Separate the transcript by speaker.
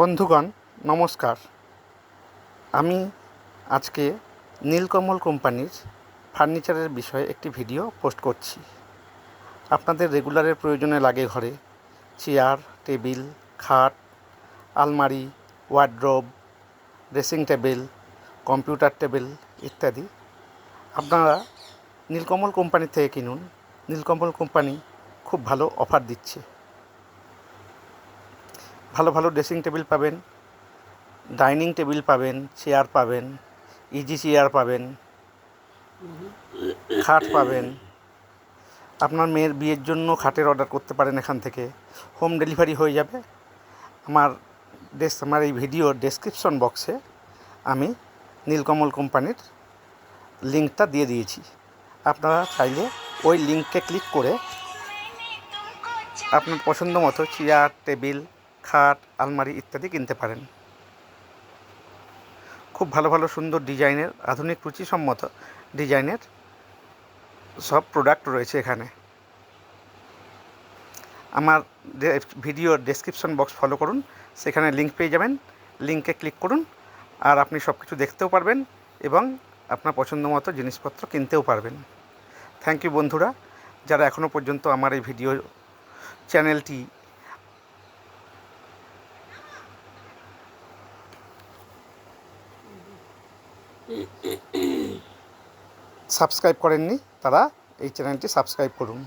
Speaker 1: বন্ধুগণ নমস্কার। আমি আজকে নীলকমল কোম্পানির ফার্নিচারের বিষয়ে একটি ভিডিও পোস্ট করছি। আপনাদের রেগুলারের প্রয়োজনে লাগে ঘরে চেয়ার, টেবিল, খাট, আলমারি, wardrobe, dressing table, computer table ইত্যাদি আপনারা নীলকমল কোম্পানি থেকে কিনুন। নীলকমল কোম্পানি খুব ভালো অফার দিচ্ছে। ভালো ভালো ড্রেসিং টেবিল পাবেন, ডাইনিং টেবিল পাবেন, চেয়ার পাবেন, ইজি চেয়ার পাবেন, খাট পাবেন। আপনার মেয়ের বিয়ের জন্য খাটের অর্ডার করতে পারেন এখান থেকে, হোম ডেলিভারি হয়ে যাবে। আমার এই ভিডিওর ডেসক্রিপশন বক্সে আমি নীলকমল কোম্পানির লিঙ্কটা দিয়ে দিয়েছি। আপনারা চাইলে ওই লিঙ্কে ক্লিক করে আপনার পছন্দ মতো চেয়ার, টেবিল, খাট, আলমারি ইত্যাদি কিনতে পারেন। খুব ভালো ভালো সুন্দর ডিজাইনের, আধুনিক রুচিসম্মত ডিজাইনের সব প্রোডাক্ট রয়েছে এখানে। আমার ভিডিওর ডেসক্রিপশন বক্স ফলো করুন, সেখানে লিঙ্ক পেয়ে যাবেন। লিঙ্কে ক্লিক করুন আর আপনি সব কিছু দেখতেও পারবেন এবং আপনার পছন্দ মতো জিনিসপত্র কিনতেও পারবেন। থ্যাংক ইউ বন্ধুরা, যারা এখনও পর্যন্ত আমার এই ভিডিও চ্যানেলটি সাবস্ক্রাইব করেননি, তারা এই চ্যানেলটি সাবস্ক্রাইব করুন।